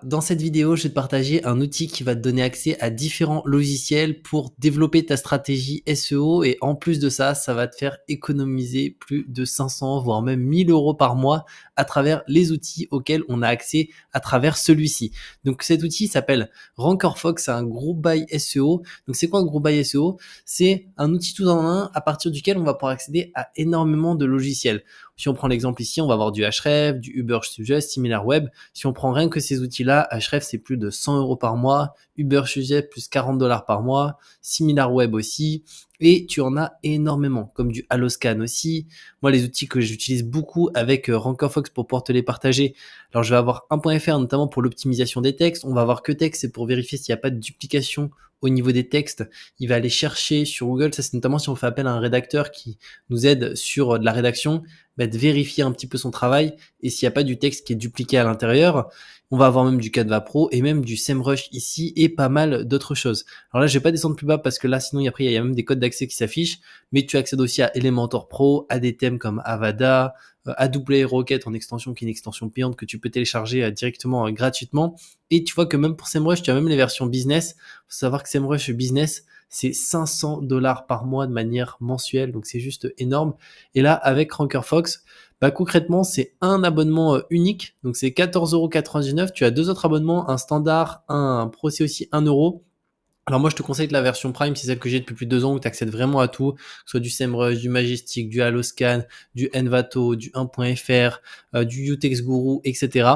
Dans cette vidéo, je vais te partager un outil qui va te donner accès à différents logiciels pour développer ta stratégie SEO et en plus de ça, ça va te faire économiser plus de 500 voire même 1000 euros par mois à travers les outils auxquels on a accès à travers celui-ci. Donc cet outil s'appelle RankerFox, c'est un group by SEO. Donc c'est quoi un group by SEO? C'est un outil tout en un à partir duquel on va pouvoir accéder à énormément de logiciels. Si on prend l'exemple ici, on va avoir du Ahref, du Ubersuggest, SimilarWeb. Si on prend rien que ces outils-là, Ahref, c'est plus de 100 euros par mois, Ubersuggest, plus 40 dollars par mois, SimilarWeb aussi. Et tu en as énormément, comme du Alloscan aussi. Moi, les outils que j'utilise beaucoup avec Rankerfox pour pouvoir te les partager. Alors, je vais avoir 1.fr notamment pour l'optimisation des textes. On va avoir que texte, c'est pour vérifier s'il n'y a pas de duplication au niveau des textes. Il va aller chercher sur Google, ça c'est notamment si on fait appel à un rédacteur qui nous aide sur de la rédaction, de vérifier un petit peu son travail et s'il n'y a pas du texte qui est dupliqué à l'intérieur. On va avoir même du Canva Pro et même du SEMrush ici et pas mal d'autres choses. Alors là, je vais pas descendre plus bas parce que là, sinon, après, il y a même des codes d'accès qui s'affichent, mais tu accèdes aussi à Elementor Pro, à des thèmes comme Avada, AWS Rocket en extension qui est une extension payante que tu peux télécharger directement gratuitement. Et tu vois que même pour SEMrush, tu as même les versions business. Faut savoir que SEMrush Business, c'est 500 dollars par mois de manière mensuelle, donc c'est juste énorme. Et là, avec RankerFox, concrètement, c'est un abonnement unique, donc c'est 14,99 €. Tu as deux autres abonnements, un standard, un pro, c'est aussi 1 euro. Alors moi, je te conseille que la version Prime, c'est celle que j'ai depuis plus de 2 ans, où tu accèdes vraiment à tout, que ce soit du SEMrush, du Majestic, du Alloscan, du Envato, du 1.fr, du Utex Guru, etc.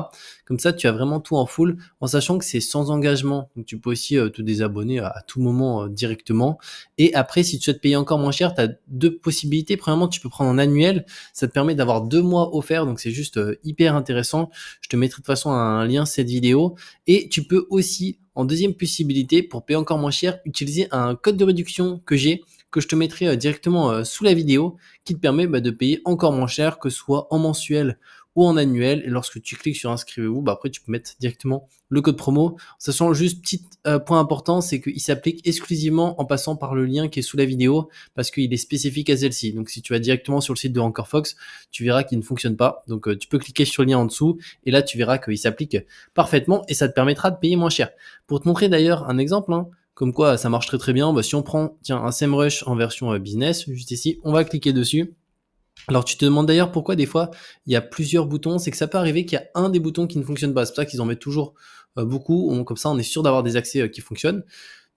Comme ça, tu as vraiment tout en full, en sachant que c'est sans engagement. Donc tu peux aussi te désabonner à tout moment directement. Et après, si tu souhaites payer encore moins cher, tu as deux possibilités. Premièrement, tu peux prendre en annuel. Ça te permet d'avoir 2 mois offerts, donc c'est juste hyper intéressant. Je te mettrai de toute façon un lien cette vidéo. Et tu peux aussi, en deuxième possibilité, pour payer encore moins cher, utiliser un code de réduction que j'ai, que je te mettrai directement sous la vidéo, qui te permet de payer encore moins cher, que ce soit en mensuel ou en annuel. Et lorsque tu cliques sur inscrivez-vous, après tu peux mettre directement le code promo. Sachant juste petit point important, c'est qu'il s'applique exclusivement en passant par le lien qui est sous la vidéo, parce qu'il est spécifique à celle-ci. Donc si tu vas directement sur le site de RankerFox, tu verras qu'il ne fonctionne pas. Donc tu peux cliquer sur le lien en dessous et là tu verras qu'il s'applique parfaitement et ça te permettra de payer moins cher. Pour te montrer d'ailleurs un exemple, comme quoi ça marche très très bien, si on prend un SEMrush en version business, juste ici, on va cliquer dessus. Alors tu te demandes d'ailleurs pourquoi des fois il y a plusieurs boutons, c'est que ça peut arriver qu'il y a un des boutons qui ne fonctionne pas, c'est pour ça qu'ils en mettent toujours beaucoup, comme ça on est sûr d'avoir des accès qui fonctionnent.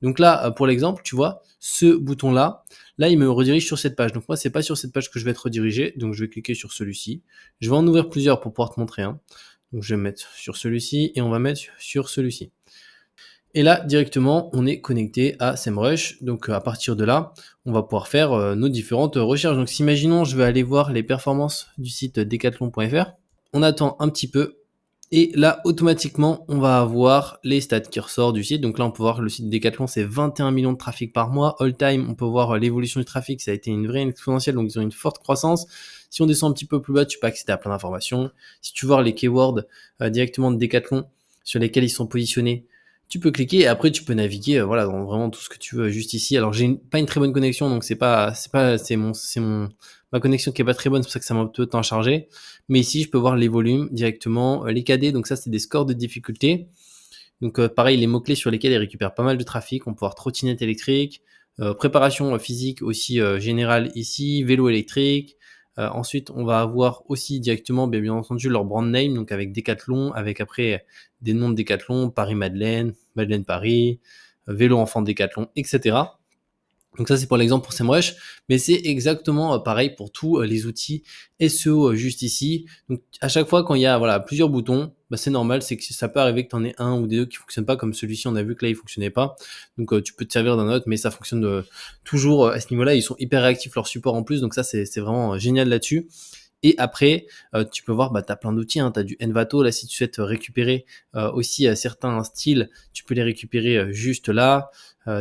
Donc là, pour l'exemple, tu vois, ce bouton-là, là, il me redirige sur cette page. Donc moi, c'est pas sur cette page que je vais être redirigé, donc je vais cliquer sur celui-ci. Je vais en ouvrir plusieurs pour pouvoir te montrer. Donc je vais mettre sur celui-ci et on va mettre sur celui-ci. Et là, directement, on est connecté à SEMrush. Donc à partir de là, on va pouvoir faire nos différentes recherches. Donc si imaginons, je vais aller voir les performances du site decathlon.fr. On attend un petit peu. Et là, automatiquement, on va avoir les stats qui ressortent du site. Donc là, on peut voir le site Decathlon, c'est 21 millions de trafic par mois. All time, on peut voir l'évolution du trafic, ça a été une vraie exponentielle, donc ils ont une forte croissance. Si on descend un petit peu plus bas, tu peux accéder à plein d'informations. Si tu veux voir les keywords directement de Decathlon sur lesquels ils sont positionnés, tu peux cliquer et après tu peux naviguer dans vraiment tout ce que tu veux juste ici. Alors pas une très bonne connexion, donc c'est ma connexion qui est pas très bonne, c'est pour ça que ça m'a un peu de temps à charger. Mais ici je peux voir les volumes directement, les KD, donc ça c'est des scores de difficulté. Donc pareil, les mots-clés sur lesquels ils récupèrent pas mal de trafic, on peut voir trottinette électrique, préparation physique aussi générale ici, vélo électrique. Ensuite, on va avoir aussi directement, bien entendu, leur brand name, donc avec Decathlon, avec après des noms de Decathlon, Paris-Madeleine, Madeleine-Paris, vélo enfant Decathlon, etc. Donc ça, c'est pour l'exemple pour SEMrush, mais c'est exactement pareil pour tous les outils SEO juste ici. Donc à chaque fois quand il y a plusieurs boutons, c'est normal, c'est que ça peut arriver que tu en aies un ou des deux qui fonctionnent pas, comme celui-ci, on a vu que là il fonctionnait pas. Donc tu peux te servir d'un autre, mais ça fonctionne toujours à ce niveau-là. Ils sont hyper réactifs, leur support en plus, donc ça c'est vraiment génial là-dessus. Et après, tu peux voir, tu as plein d'outils, tu as du Envato, là si tu souhaites récupérer aussi certains styles, tu peux les récupérer juste là,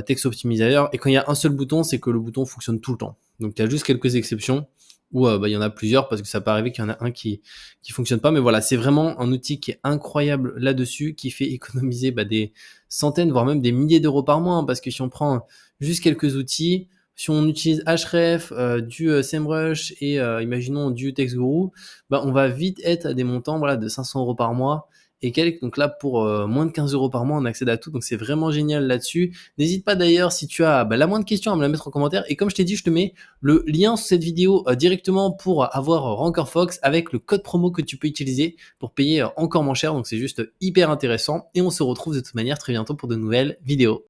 Text Optimizer, et quand il y a un seul bouton, c'est que le bouton fonctionne tout le temps. Donc il y a juste quelques exceptions, où il y en a plusieurs, parce que ça peut arriver qu'il y en a un qui fonctionne pas, mais voilà, c'est vraiment un outil qui est incroyable là-dessus, qui fait économiser des centaines, voire même des milliers d'euros par mois, parce que si on prend juste quelques outils, si on utilise Ahref, du SEMrush et imaginons du Textguru, on va vite être à des montants de 500 euros par mois. et quelques. Donc là, pour moins de 15 € par mois, on accède à tout. Donc c'est vraiment génial là-dessus. N'hésite pas d'ailleurs, si tu as la moindre question, à me la mettre en commentaire. Et comme je t'ai dit, je te mets le lien sous cette vidéo directement pour avoir Ranker Fox avec le code promo que tu peux utiliser pour payer encore moins cher. Donc c'est juste hyper intéressant. Et on se retrouve de toute manière très bientôt pour de nouvelles vidéos.